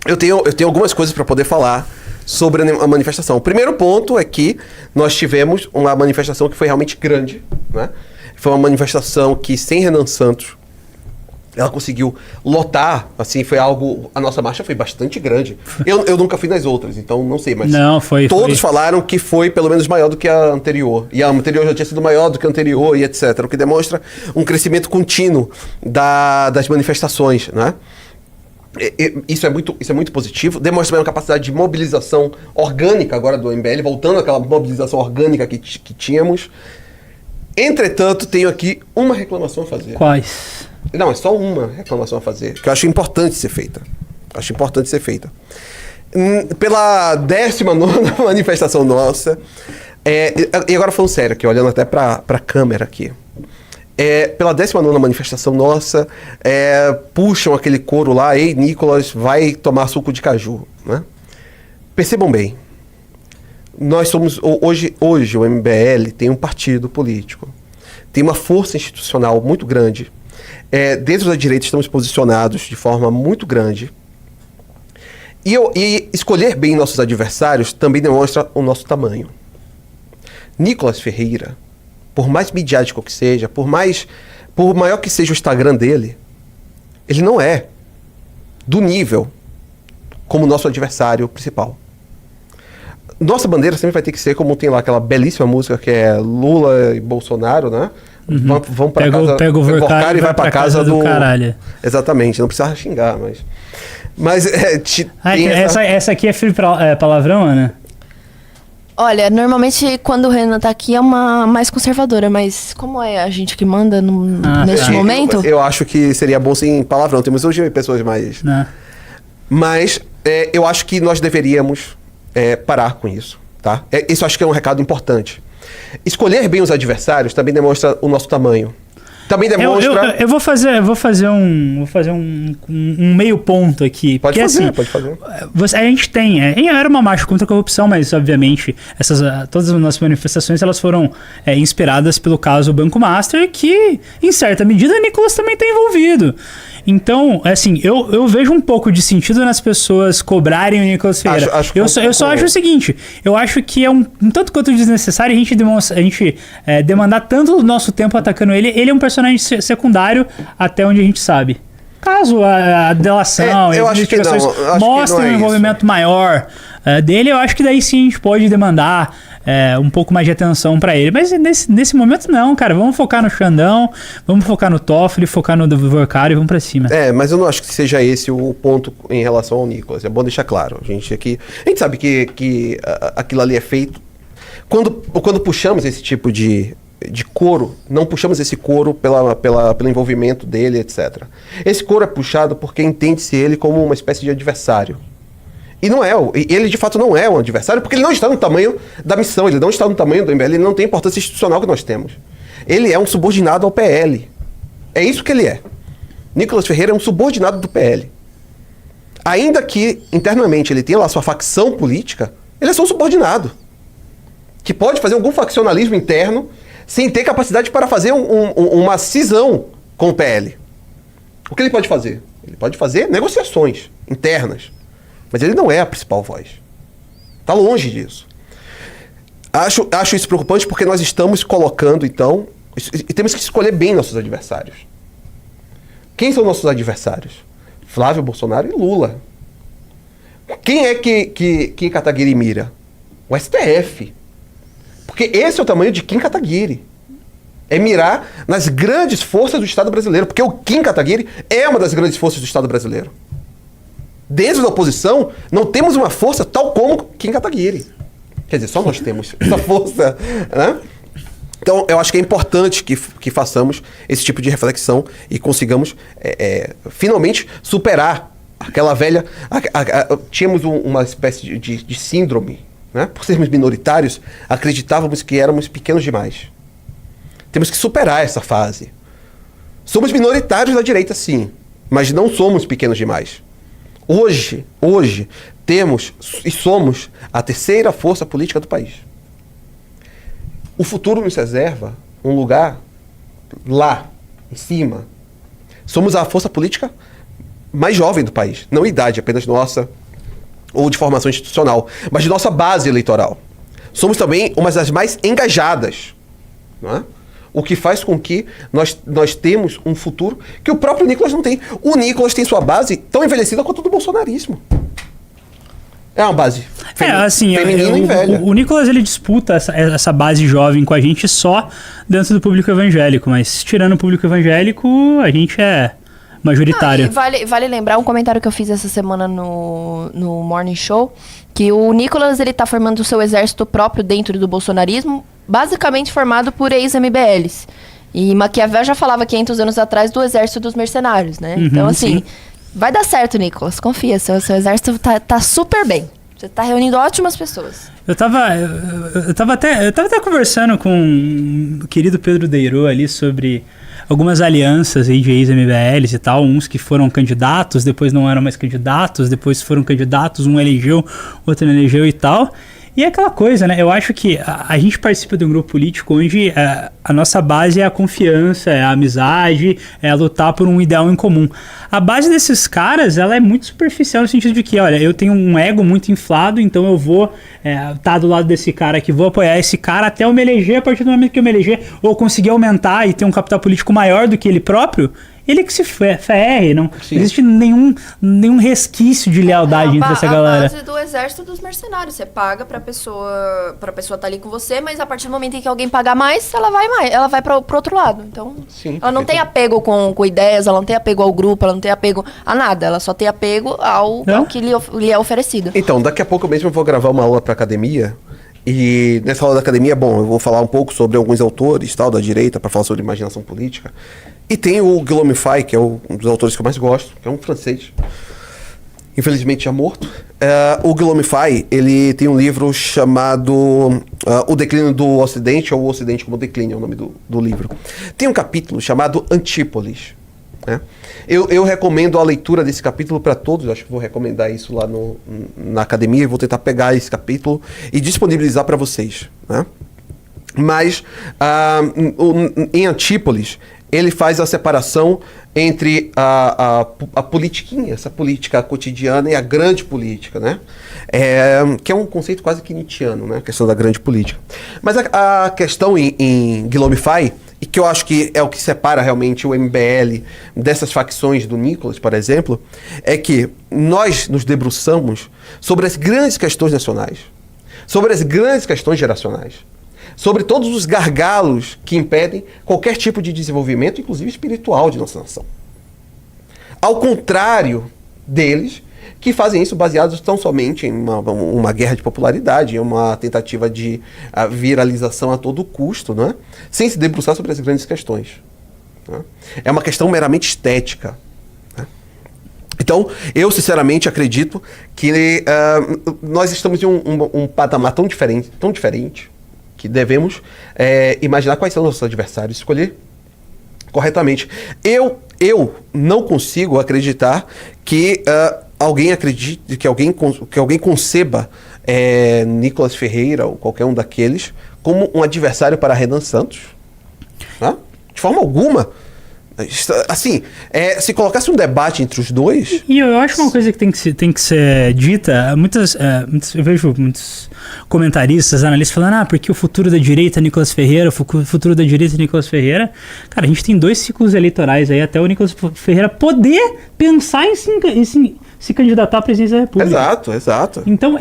Eu tenho algumas coisas para poder falar sobre a manifestação. O primeiro ponto é que nós tivemos uma manifestação que foi realmente grande, né? Foi uma manifestação que, sem Renan Santos, ela conseguiu lotar, assim, foi algo... A nossa marcha foi bastante grande. Eu nunca fui nas outras, então não sei, mas... Não, todos falaram que foi pelo menos maior do que a anterior. E a anterior já tinha sido maior do que a anterior e etc. O que demonstra um crescimento contínuo das manifestações, né? Isso é muito positivo. Demonstra também uma capacidade de mobilização orgânica agora do MBL, voltando àquela mobilização orgânica que tínhamos. Entretanto, tenho aqui uma reclamação a fazer. Quais? Não, é só uma reclamação a fazer, que eu acho importante ser feita. Pela 19ª manifestação nossa, e agora falando sério aqui, olhando até para a câmera aqui. Pela 19ª manifestação nossa, puxam aquele coro lá, ei, Nicolas, vai tomar suco de caju, né? Percebam bem, nós somos, hoje o MBL tem um partido político, tem uma força institucional muito grande, dentro da direita estamos posicionados de forma muito grande, e escolher bem nossos adversários também demonstra o nosso tamanho. Nicolas Ferreira, por mais midiático que seja, por maior que seja o Instagram dele, ele não é do nível como nosso adversário principal. Nossa bandeira sempre vai ter que ser como tem lá aquela belíssima música que é Lula e Bolsonaro, né? Uhum. Vão para casa, pega o Vorcar e vai para casa do caralho. Exatamente, não precisa xingar, mas essa aqui é free palavrão, Ana? Olha, normalmente quando o Renan tá aqui é uma mais conservadora, mas como é a gente que manda neste momento... Eu acho que seria bom sem palavrão, temos hoje pessoas mais... Não. Mas eu acho que nós deveríamos parar com isso, tá? Isso acho que é um recado importante. Escolher bem os adversários também demonstra o nosso tamanho. Também demonstra... Eu vou fazer um meio ponto aqui. Pode fazer. A gente tem... era uma marcha contra a corrupção, mas, obviamente, todas as nossas manifestações elas foram inspiradas pelo caso Banco Master, que, em certa medida, o Nicolas também está envolvido. Então, assim, eu vejo um pouco de sentido nas pessoas cobrarem o Nicolas Ferreira. Eu só acho o seguinte, eu acho que é um tanto quanto desnecessário a gente demandar tanto do nosso tempo atacando ele. Ele é um personagem secundário até onde a gente sabe. Caso a delação e as investigações mostrem um envolvimento maior dele, eu acho que daí sim a gente pode demandar um pouco mais de atenção pra ele. Mas nesse momento não, cara. Vamos focar no Xandão, vamos focar no Toffoli, focar no Vorcar e vamos pra cima. Mas eu não acho que seja esse o ponto em relação ao Nicolas. É bom deixar claro. A gente sabe que aquilo ali é feito. Quando puxamos esse tipo de coro, não puxamos esse coro pelo envolvimento dele, etc. Esse coro é puxado porque entende-se ele como uma espécie de adversário. E não é, ele de fato não é um adversário, porque ele não está no tamanho da missão, ele não está no tamanho do MBL, ele não tem a importância institucional que nós temos. Ele é um subordinado ao PL. É isso que ele é. Nicolas Ferreira é um subordinado do PL. Ainda que internamente ele tenha lá sua facção política, ele é só um subordinado. Que pode fazer algum faccionalismo interno sem ter capacidade para fazer uma cisão com o PL. O que ele pode fazer? Ele pode fazer negociações internas. Mas ele não é a principal voz. Está longe disso. Acho isso preocupante porque nós estamos colocando, então... E temos que escolher bem nossos adversários. Quem são nossos adversários? Flávio Bolsonaro e Lula. Quem é que Kim Kataguiri mira? O STF. Porque esse é o tamanho de Kim Kataguiri. É mirar nas grandes forças do Estado brasileiro. Porque o Kim Kataguiri é uma das grandes forças do Estado brasileiro. Dentro da oposição, não temos uma força tal como Kim Kataguiri. Quer dizer, só nós temos essa força, né? Então, eu acho que é importante que façamos esse tipo de reflexão e consigamos finalmente superar aquela velha... tínhamos uma espécie de síndrome, né? Por sermos minoritários, acreditávamos que éramos pequenos demais. Temos que superar essa fase. Somos minoritários na direita, sim, mas não somos pequenos demais. Hoje, temos e somos a terceira força política do país. O futuro nos reserva um lugar lá, em cima. Somos a força política mais jovem do país. Não idade apenas nossa ou de formação institucional, mas de nossa base eleitoral. Somos também uma das mais engajadas, não é? O que faz com que nós temos um futuro que o próprio Nicolas não tem. O Nicolas tem sua base tão envelhecida quanto a do bolsonarismo. É uma base feminina e velha. O Nicolas, ele disputa essa base jovem com a gente só dentro do público evangélico, mas tirando o público evangélico, a gente é majoritário. Vale lembrar um comentário que eu fiz essa semana no Morning Show, que o Nicolas, ele tá formando o seu exército próprio dentro do bolsonarismo, basicamente formado por ex-MBLs. E Maquiavel já falava 500 anos atrás do exército dos mercenários, né? Então, assim, sim. Vai dar certo, Nicolas, confia, seu exército tá super bem. Você tá reunindo ótimas pessoas. Eu tava até conversando com o querido Pedro Deirô ali sobre algumas alianças aí de ex-MBLs e tal, uns que foram candidatos, depois não eram mais candidatos, depois foram candidatos, um elegeu, outro não elegeu e tal. E é aquela coisa, né? Eu acho que a gente participa de um grupo político onde a nossa base é a confiança, é a amizade, é lutar por um ideal em comum. A base desses caras, ela é muito superficial no sentido de que, olha, eu tenho um ego muito inflado, então eu vou estar do lado desse cara aqui, vou apoiar esse cara até eu me eleger, a partir do momento que eu me eleger, ou conseguir aumentar e ter um capital político maior do que ele próprio, ele que se ferre, não existe nenhum resquício de lealdade entre essa galera. A base do exército dos mercenários, você paga pra pessoa estar ali com você, mas a partir do momento em que alguém pagar mais, ela vai pro outro lado. Então, ela não tem apego com ideias, ela não tem apego ao grupo, ela não tem apego a nada, ela só tem apego ao que lhe é oferecido. Então, daqui a pouco mesmo eu vou gravar uma aula pra academia. E nessa aula da academia, bom, eu vou falar um pouco sobre alguns autores da direita, para falar sobre imaginação política. E tem o Guillaume Fay, que é um dos autores que eu mais gosto, que é um francês, infelizmente já morto. O Guillaume Fay, ele tem um livro chamado O Declínio do Ocidente, ou O Ocidente como Declínio, é o nome do livro. Tem um capítulo chamado Antípolis. Né? Eu recomendo a leitura desse capítulo para todos, acho que vou recomendar isso lá na academia, vou tentar pegar esse capítulo e disponibilizar para vocês. Né? Mas, em Antípolis, ele faz a separação entre a politiquinha, essa política cotidiana, e a grande política, né? Que é um conceito quase que nietzschiano, né? A questão da grande política. Mas a questão em Guillaume Fay, e que eu acho que é o que separa realmente o MBL dessas facções do Nicolas, por exemplo, é que nós nos debruçamos sobre as grandes questões nacionais, sobre as grandes questões geracionais, sobre todos os gargalos que impedem qualquer tipo de desenvolvimento, inclusive espiritual, de nossa nação. Ao contrário deles, que fazem isso baseados tão somente em uma guerra de popularidade, em uma tentativa de viralização a todo custo, não é? Sem se debruçar sobre as grandes questões. Não é? É uma questão meramente estética. Né? Então, eu sinceramente acredito que nós estamos em um patamar tão diferente, que devemos imaginar quais são os nossos adversários, escolher corretamente. Eu não consigo acreditar que alguém acredite, que alguém conceba Nicolas Ferreira ou qualquer um daqueles como um adversário para Renan Santos. Né? De forma alguma. Assim, se colocasse um debate entre os dois... E eu acho uma coisa que tem que ser dita, eu vejo muitos comentaristas, analistas falando, porque o futuro da direita é Nicolas Ferreira, o futuro da direita é Nicolas Ferreira. Cara, a gente tem 2 ciclos eleitorais aí até o Nicolas Ferreira poder pensar em se candidatar à presidência da República. Exato. Então,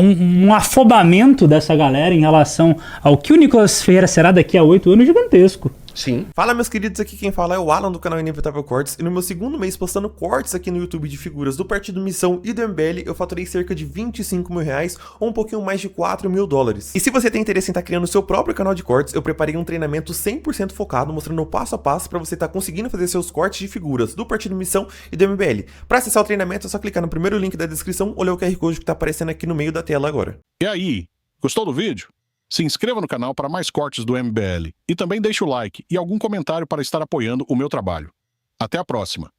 um afobamento dessa galera em relação ao que o Nicolas Ferreira será daqui a 8 anos gigantesco. Sim. Fala, meus queridos, aqui quem fala é o Alan do canal Inevitável Cortes, e no meu segundo mês postando cortes aqui no YouTube de figuras do Partido Missão e do MBL, eu faturei cerca de R$25 mil, ou um pouquinho mais de $4 mil. E se você tem interesse em estar criando o seu próprio canal de cortes, eu preparei um treinamento 100% focado, mostrando o passo a passo para você estar conseguindo fazer seus cortes de figuras do Partido Missão e do MBL. Para acessar o treinamento é só clicar no primeiro link da descrição ou ler o QR Code que tá aparecendo aqui no meio da tela agora. E aí, gostou do vídeo? Se inscreva no canal para mais cortes do MBL e também deixe o like e algum comentário para estar apoiando o meu trabalho. Até a próxima!